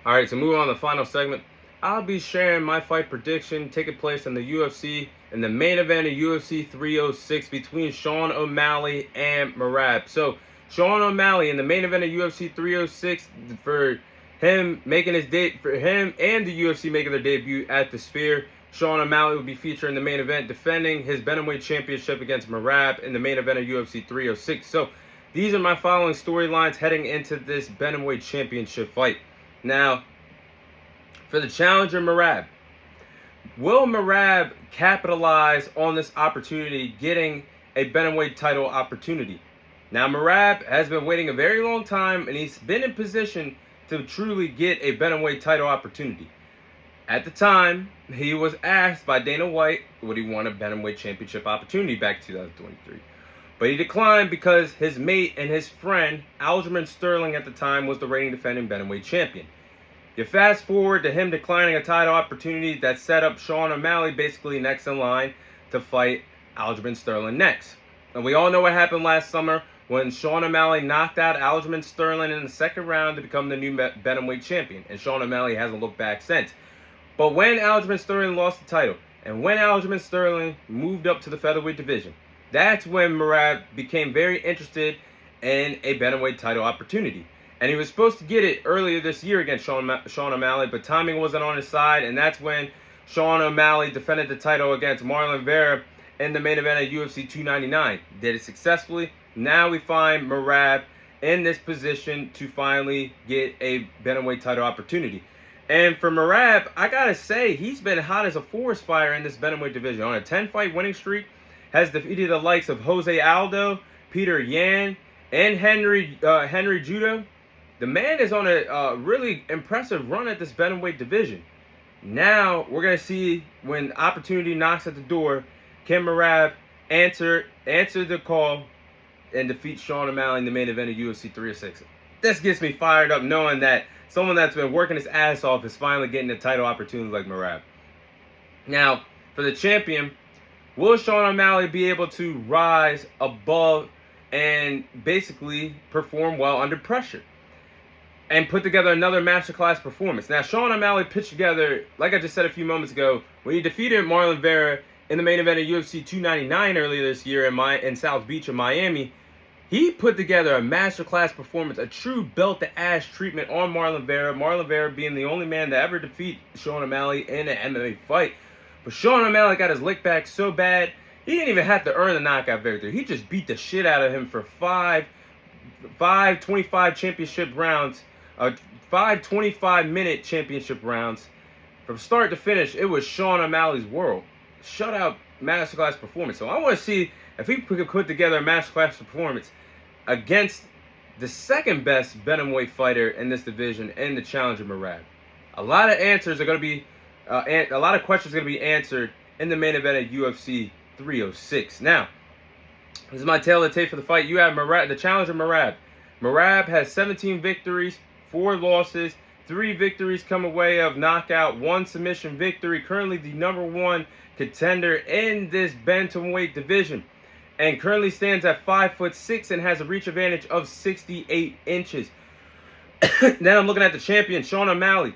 Alright, so moving on to the final segment. I'll be sharing my fight prediction taking place in the UFC in the main event of UFC 306 between Sean O'Malley and Marab. So, Sean O'Malley in the main event of UFC 306 for him and the UFC making their debut at the Sphere. Sean O'Malley will be featured in the main event defending his bantamweight championship against Marab in the main event of UFC 306. So, these are my following storylines heading into this bantamweight championship fight. Now, for the challenger Marab, will Marab capitalize on this opportunity, getting a bantamweight title opportunity? Now, Marab has been waiting a very long time, and he's been in position to truly get a bantamweight title opportunity. At the time, he was asked by Dana White would he want a bantamweight championship opportunity back in 2023. But he declined because his mate and his friend, Aljamain Sterling at the time, was the reigning defending bantamweight champion. You fast forward to him declining a title opportunity that set up Sean O'Malley basically next in line to fight Aljamain Sterling next. And we all know what happened last summer when Sean O'Malley knocked out Aljamain Sterling in the second round to become the new bantamweight champion. And Sean O'Malley hasn't looked back since. But when Aljamain Sterling lost the title, and when Aljamain Sterling moved up to the featherweight division, that's when Marab became very interested in a bantamweight title opportunity. And he was supposed to get it earlier this year against Sean O'Malley, but timing wasn't on his side, and that's when Sean O'Malley defended the title against Marlon Vera in the main event of UFC 299. Did it successfully. Now we find Marab in this position to finally get a bantamweight title opportunity. And for Marab, I gotta say, he's been hot as a forest fire in this bantamweight division. On a 10-fight winning streak, has defeated the likes of Jose Aldo, Peter Yan, and Henry Judo. The man is on a really impressive run at this bantamweight division. Now, we're going to see when opportunity knocks at the door, can Marab answer the call and defeat Sean O'Malley in the main event of UFC 306. This gets me fired up knowing that someone that's been working his ass off is finally getting a title opportunity like Marab. Now, for the champion, will Sean O'Malley be able to rise above and basically perform well under pressure and put together another masterclass performance? Now, Sean O'Malley pitched together, like I just said a few moments ago, when he defeated Marlon Vera in the main event of UFC 299 earlier this year in South Beach in Miami. He put together a masterclass performance, a true belt-to-ass treatment on Marlon Vera. Marlon Vera being the only man to ever defeat Sean O'Malley in an MMA fight. But Sean O'Malley got his lick back so bad, he didn't even have to earn the knockout victory. He just beat the shit out of him for five 25 championship rounds, 5 25-minute championship rounds. From start to finish, it was Sean O'Malley's world. Shutout masterclass performance. So I want to see if he could put together a masterclass performance against the second best bantamweight fighter in this division and the challenger Marab. A lot of answers are going to be, a lot of questions are going to be answered in the main event of UFC 306. Now, this is my tail of the tape for the fight. You have Marab, the challenger Marab. Marab has 17 victories, 4 losses, 3 victories come away of knockout, 1 submission victory. Currently the #1 contender in this bantamweight division, and currently stands at 5'6" and has a reach advantage of 68 inches. Then I'm looking at the champion, Sean O'Malley.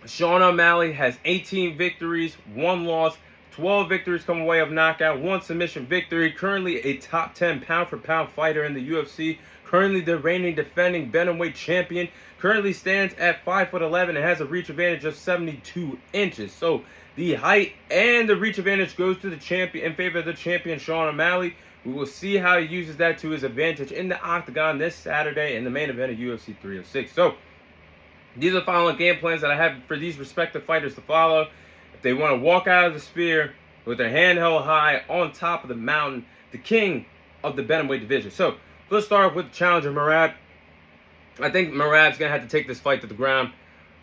Sean O'Malley has 18 victories, 1 loss, 12 victories come away of knockout, 1 submission victory. Currently a top 10 pound-for-pound fighter in the UFC. Currently the reigning defending bantamweight champion. Currently stands at 5'11" and has a reach advantage of 72 inches. So the height and the reach advantage goes to the champion in favor of the champion, Sean O'Malley. We will see how he uses that to his advantage in the octagon this Saturday in the main event of UFC 306. So these are the following game plans that I have for these respective fighters to follow. If they want to walk out of the Sphere with their hand held high on top of the mountain, the king of the bantamweight division. So let's start with the challenger Marab. I think Marab's going to have to take this fight to the ground,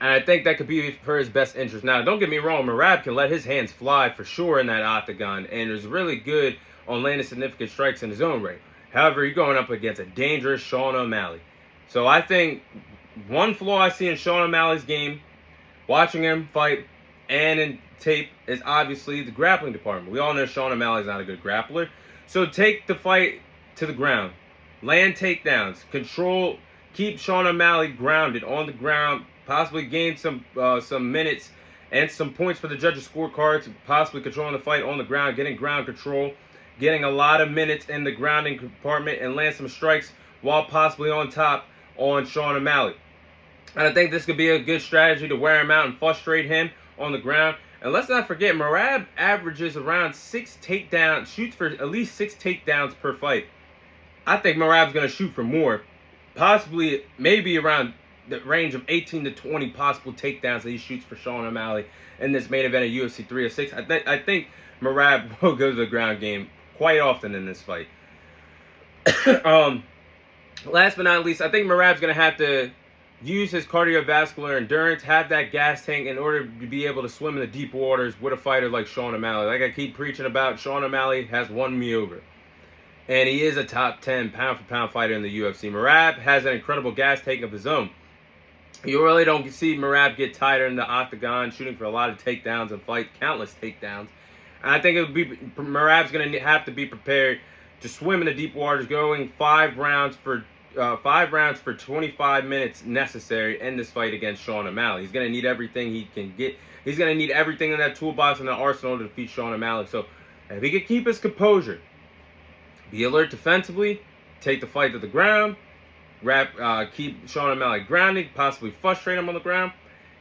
and I think that could be for his best interest. Now, don't get me wrong, Marab can let his hands fly for sure in that octagon, and is really good on landing significant strikes in his own right. However, you're going up against a dangerous Sean O'Malley. So I think one flaw I see in Sean O'Malley's game, watching him fight and in tape, is obviously the grappling department. We all know Sean O'Malley's not a good grappler. So take the fight to the ground. Land takedowns. Control. Keep Sean O'Malley grounded on the ground. possibly gain some minutes and some points for the judges' scorecards, possibly controlling the fight on the ground, getting ground control, getting a lot of minutes in the grounding compartment, and land some strikes while possibly on top on Sean O'Malley. And I think this could be a good strategy to wear him out and frustrate him on the ground. And let's not forget, Marab averages around 6 takedowns, shoots for at least 6 takedowns per fight. I think Marab's going to shoot for more, possibly maybe around the range of 18 to 20 possible takedowns that he shoots for Sean O'Malley in this main event of UFC 306. I think Marab will go to the ground game quite often in this fight. Last but not least, I think Marab's going to have to use his cardiovascular endurance, have that gas tank in order to be able to swim in the deep waters with a fighter like Sean O'Malley. Like I keep preaching about, Sean O'Malley has won me over. And he is a top 10 pound-for-pound fighter in the UFC. Marab has an incredible gas tank of his own. You really don't see Marab get tighter in the octagon, shooting for a lot of takedowns and fight countless takedowns. And I think Marab's going to have to be prepared to swim in the deep waters, going 5 rounds for 25 minutes necessary in this fight against Sean O'Malley. He's going to need everything he can get. He's going to need everything in that toolbox and that arsenal to defeat Sean O'Malley. So if he can keep his composure, be alert defensively, take the fight to the ground, keep Sean O'Malley grounded, possibly frustrate him on the ground,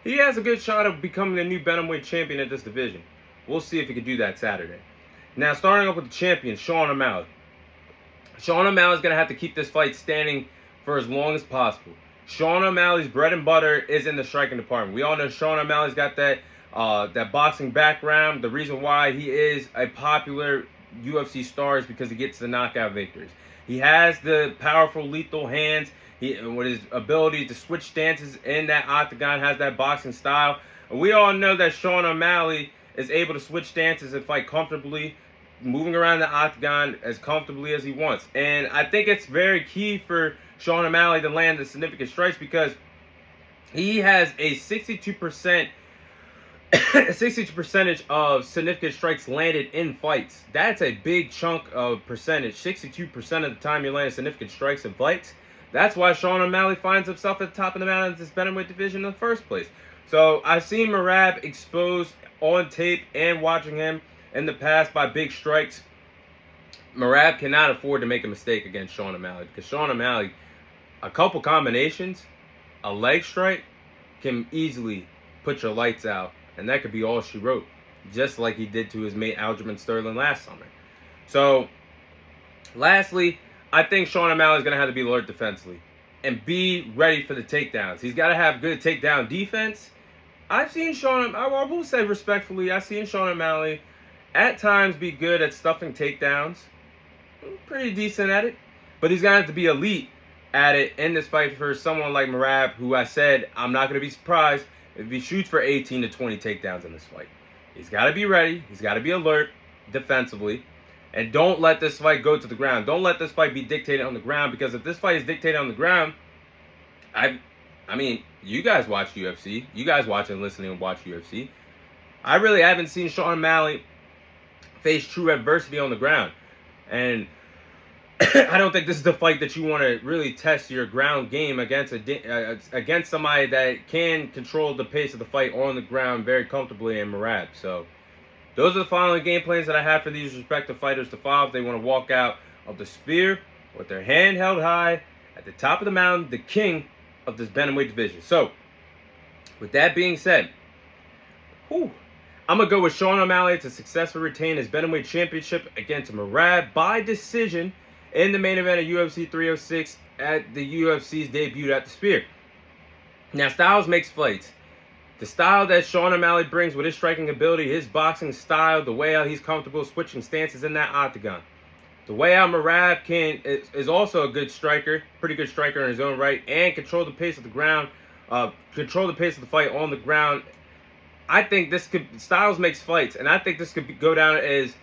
he has a good shot of becoming the new bantamweight champion at this division. We'll see if he can do that Saturday. Now, starting off with the champion, Sean O'Malley. Sean O'Malley's going to have to keep this fight standing for as long as possible. Sean O'Malley's bread and butter is in the striking department. We all know Sean O'Malley's got that boxing background. The reason why he is a popular UFC star is because he gets the knockout victories. He has the powerful, lethal hands. With his ability to switch stances in that octagon, has that boxing style. And we all know that Sean O'Malley is able to switch stances and fight comfortably, moving around the octagon as comfortably as he wants. And I think it's very key for Sean O'Malley to land the significant strikes because he has a 62% percentage of significant strikes landed in fights. That's a big chunk of percentage. 62% of the time you're landing significant strikes in fights. That's why Sean O'Malley finds himself at the top of the mountain in this bantamweight division in the first place. So I've seen Marab exposed on tape and watching him in the past by big strikes. Marab cannot afford to make a mistake against Sean O'Malley because Sean O'Malley, a couple combinations, a leg strike, can easily put your lights out. And that could be all she wrote, just like he did to his mate Aljamain Sterling last summer. So, lastly, I think Sean O'Malley is going to have to be alert defensively and be ready for the takedowns. He's got to have good takedown defense. I've seen I will say respectfully, I've seen Sean O'Malley at times be good at stuffing takedowns. Pretty decent at it. But he's going to have to be elite at it in this fight for someone like Marab, who I said I'm not going to be surprised if he shoots for 18 to 20 takedowns in this fight. He's got to be ready. He's got to be alert defensively. And don't let this fight go to the ground. Don't let this fight be dictated on the ground, because if this fight is dictated on the ground, I mean, you guys watch UFC. You guys watch and listen and watch UFC. I really haven't seen Sean O'Malley face true adversity on the ground. And I don't think this is the fight that you want to really test your ground game against somebody that can control the pace of the fight on the ground very comfortably in Marab. So those are the following game plans that I have for these respective fighters to follow if they want to walk out of the Sphere with their hand held high at the top of the mountain, the king of this bantamweight division. So with that being said, I'm going to go with Sean O'Malley to successfully retain his bantamweight championship against Marab by decision in the main event of UFC 306 at the UFC's debut at the Sphere. Now, styles makes fights. The style that Sean O'Malley brings with his striking ability, his boxing style, the way how he's comfortable switching stances in that octagon. The way how Marab is also a good striker, pretty good striker in his own right, and control the pace of the ground, control the pace of the fight on the ground. I think styles makes fights, and I think this could go down as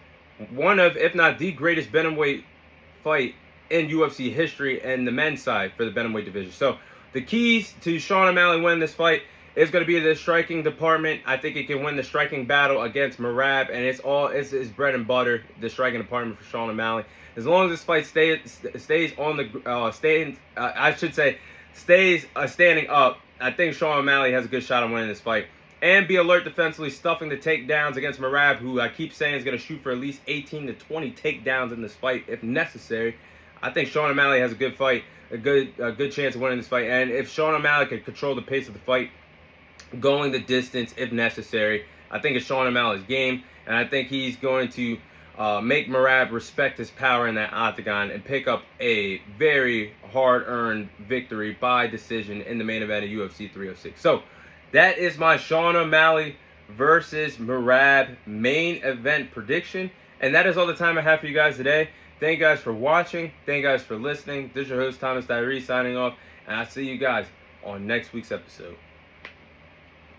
one of, if not the greatest bantamweight fight in UFC history and the men's side for the bantamweight division. So the keys to Sean O'Malley winning this fight is going to be the striking department. I think he can win the striking battle against Marab, and it's his bread and butter, the striking department for Sean O'Malley. As long as this fight stays stays standing up, I think Sean O'Malley has a good shot on winning this fight. And be alert defensively, stuffing the takedowns against Marab, who I keep saying is going to shoot for at least 18 to 20 takedowns in this fight if necessary. I think Sean O'Malley has a good fight, a good chance of winning this fight. And if Sean O'Malley can control the pace of the fight, going the distance if necessary, I think it's Sean O'Malley's game. And I think he's going to make Marab respect his power in that octagon and pick up a very hard-earned victory by decision in the main event of UFC 306. So that is my Sean O'Malley versus Marab main event prediction. And that is all the time I have for you guys today. Thank you guys for watching. Thank you guys for listening. This is your host, Thomas Diary, signing off. And I'll see you guys on next week's episode.